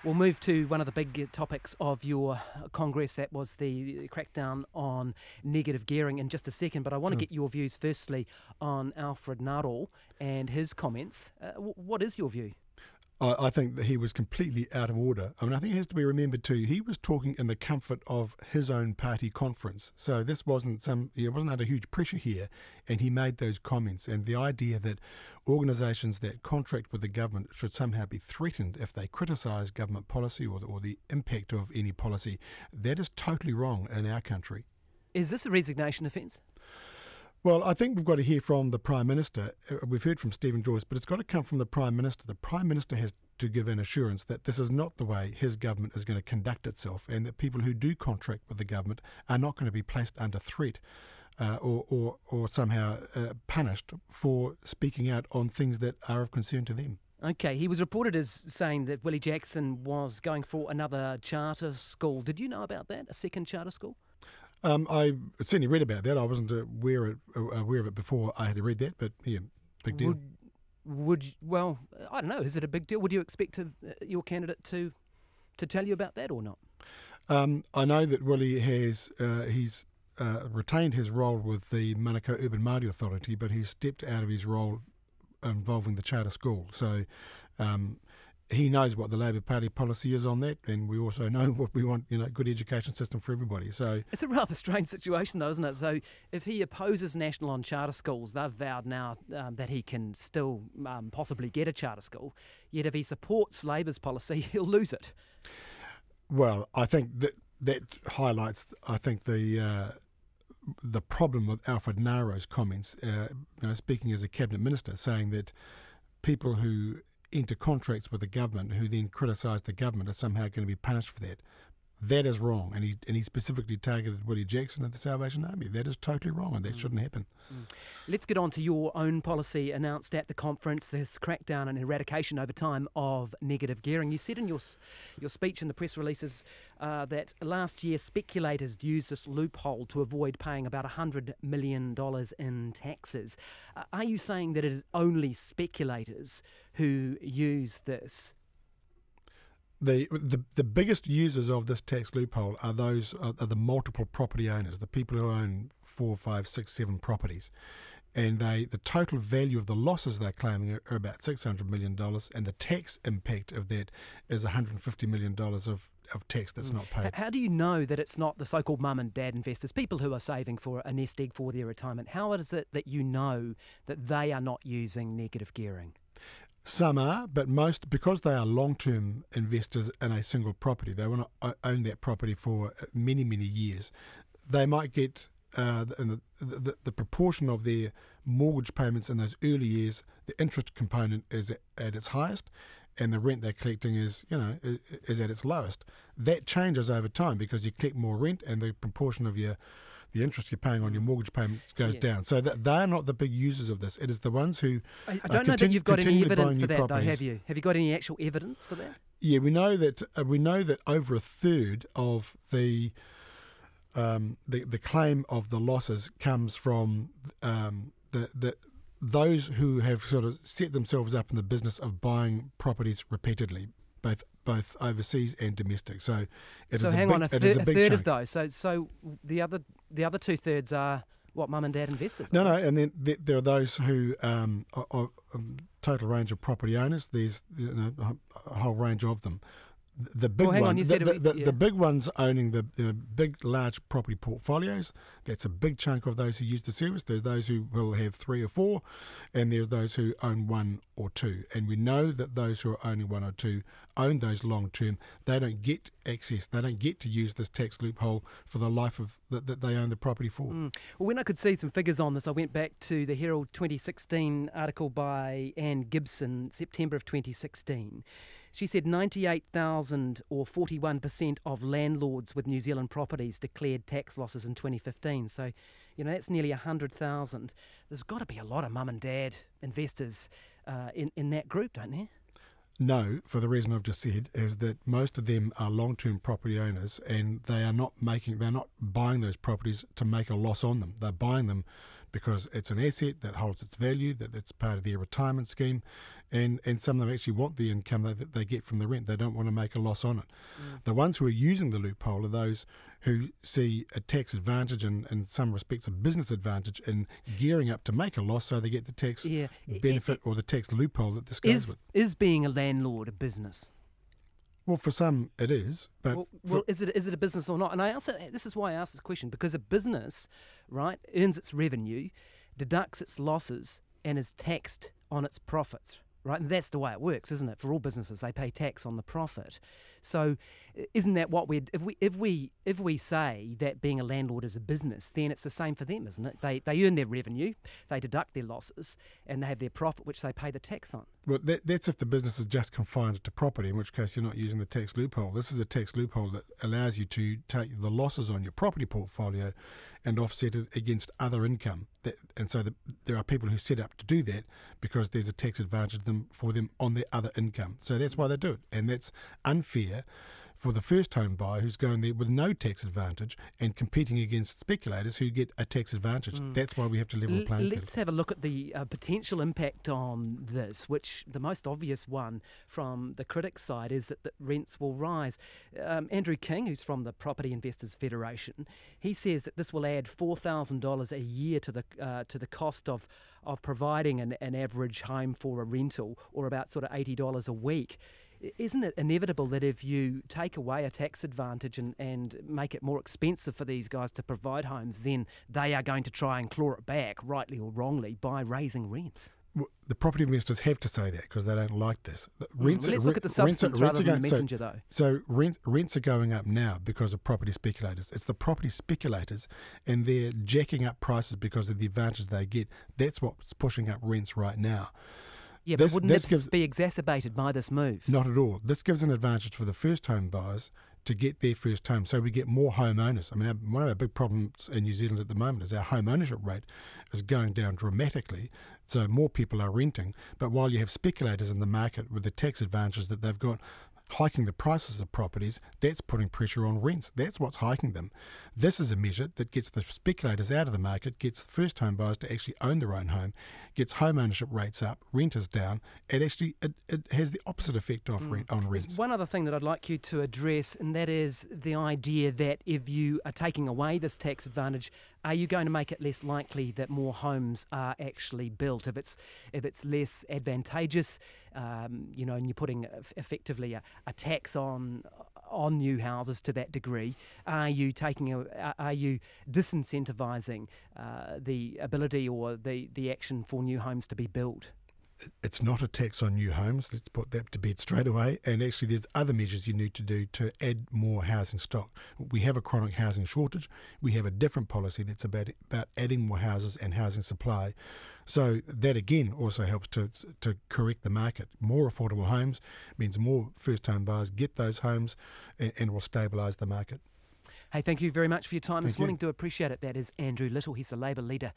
We'll move to one of the big topics of your Congress. That was the crackdown on negative gearing in just a second. But I want to get your views firstly on Alfred Ngaro and his comments. What is your view? I think that he was completely out of order. I mean, I think it has to be remembered too, he was talking in the comfort of his own party conference. So this wasn't under huge pressure here, and he made those comments. And the idea that organisations that contract with the government should somehow be threatened if they criticise government policy or the impact of any policy, that is totally wrong in our country. Is this a resignation offence? Well, I think we've got to hear from the Prime Minister. We've heard from Stephen Joyce, but it's got to come from the Prime Minister. The Prime Minister has to give an assurance that this is not the way his government is going to conduct itself, and that people who do contract with the government are not going to be placed under threat or somehow punished for speaking out on things that are of concern to them. Okay, he was reported as saying that Willie Jackson was going for another charter school. Did you know about that, a second charter school? I certainly read about that. I wasn't aware of it before I had read that, but yeah, big deal. Well, I don't know. Is it a big deal? Would you expect your candidate to tell you about that or not? I know that Willie has he's retained his role with the Manukau Urban Māori Authority, but he's stepped out of his role involving the charter school. So he knows what the Labour Party policy is on that, and we also know what we want, good education system for everybody. So it's a rather strange situation, though, isn't it? So if he opposes National on charter schools, they've vowed now that he can still possibly get a charter school, yet if he supports Labour's policy, he'll lose it. Well, I think that highlights, the problem with Alfred Ngaro's comments, speaking as a cabinet minister, saying that people who enter contracts with the government who then criticise the government are somehow going to be punished for that. That is wrong, and he specifically targeted Willie Jackson at the Salvation Army. That is totally wrong, and that shouldn't happen. Let's get on to your own policy announced at the conference, this crackdown and eradication over time of negative gearing. You said in your speech in the press releases that last year speculators used this loophole to avoid paying about $100 million in taxes. Are you saying that it is only speculators who use this? The biggest users of this tax loophole are the multiple property owners, the people who own 4, 5, 6, 7 properties, and the total value of the losses they're claiming are about $600 million, and the tax impact of that is $150 million of tax that's not paid. How do you know that it's not the so-called mum and dad investors, people who are saving for a nest egg for their retirement? How is it that you know that they are not using negative gearing? Some are, but most, because they are long-term investors in a single property, they want to own that property for many, many years. They might get the proportion of their mortgage payments in those early years, the interest component is at its highest, and the rent they're collecting is at its lowest. That changes over time because you collect more rent, and the proportion of the interest you're paying on your mortgage payment goes down. So they're not the big users of this. It is the ones who I don't know that you've got any evidence for that, though, have you? Have you got any actual evidence for that? Yeah, we know that over a third of the claim of the losses comes from those who have sort of set themselves up in the business of buying properties repeatedly, both overseas and domestic. So a third of those. So the other 2/3 are what, mum and dad investors? No, and then there are those who are a total range of property owners. There's a whole range of them. The big the big ones owning the big, large property portfolios. That's a big chunk of those who use the service. There's those who will have 3 or 4, and there's those who own 1 or 2. And we know that those who are owning 1 or 2 own those long term. They don't get access. They don't get to use this tax loophole for the life of that they own the property for. Well, when I could see some figures on this, I went back to the Herald 2016 article by Anne Gibson, September of 2016. She said 98,000 or 41% of landlords with New Zealand properties declared tax losses in 2015. So, that's nearly 100,000. There's got to be a lot of mum and dad investors in that group, don't there? No, for the reason I've just said, is that most of them are long-term property owners, and they're not buying those properties to make a loss on them. They're buying them because it's an asset that holds its value, that's part of their retirement scheme, and some of them actually want the income that they get from the rent. They don't want to make a loss on it. The ones who are using the loophole are those who see a tax advantage and in some respects a business advantage in gearing up to make a loss so they get the tax benefit or the tax loophole that this goes with. Is being a landlord a business? Well, for some it is, but is it a business or not? And this is why I asked this question, because a business, right, earns its revenue, deducts its losses, and is taxed on its profits, right? And that's the way it works, isn't it? For all businesses, they pay tax on the profit. So, isn't that what if we say that being a landlord is a business, then it's the same for them, isn't it? They earn their revenue, they deduct their losses, and they have their profit, which they pay the tax on. Well, that's if the business is just confined to property, in which case you're not using the tax loophole. This is a tax loophole that allows you to take the losses on your property portfolio and offset it against other income. There are people who set up to do that because there's a tax advantage for them on their other income. So that's why they do it, and that's unfair for the first home buyer who's going there with no tax advantage and competing against speculators who get a tax advantage. That's why we have to level the playing field. Let's have a look at the potential impact on this, which the most obvious one from the critics' side is that the rents will rise. Andrew King, who's from the Property Investors Federation, he says that this will add $4,000 a year to the cost of providing an average home for a rental, or about sort of $80 a week. Isn't it inevitable that if you take away a tax advantage and make it more expensive for these guys to provide homes, then they are going to try and claw it back, rightly or wrongly, by raising rents? Well, the property investors have to say that because they don't like this. Let's look at the substance rather than the messenger, though. So rents are going up now because of property speculators. It's the property speculators, and they're jacking up prices because of the advantage they get. That's what's pushing up rents right now. Yeah, but wouldn't this be exacerbated by this move? Not at all. This gives an advantage for the first home buyers to get their first home. So we get more home owners. I mean, one of our big problems in New Zealand at the moment is our home ownership rate is going down dramatically. So more people are renting. But while you have speculators in the market with the tax advantages that they've got, hiking the prices of properties, that's putting pressure on rents. That's what's hiking them. This is a measure that gets the speculators out of the market, gets first home buyers to actually own their own home, gets home ownership rates up, renters down. It has the opposite effect on rents. There's one other thing that I'd like you to address, and that is the idea that if you are taking away this tax advantage, are you going to make it less likely that more homes are actually built? If it's less advantageous, and you're putting effectively a tax on new houses to that degree, are you disincentivizing the ability or the action for new homes to be built? It's not a tax on new homes. Let's put that to bed straight away. And actually there's other measures you need to do to add more housing stock. We have a chronic housing shortage. We have a different policy that's about adding more houses and housing supply. So that again also helps to correct the market. More affordable homes means more first home buyers get those homes and will stabilise the market. Hey, thank you very much for your time this morning. Do appreciate it. That is Andrew Little. He's a Labour leader.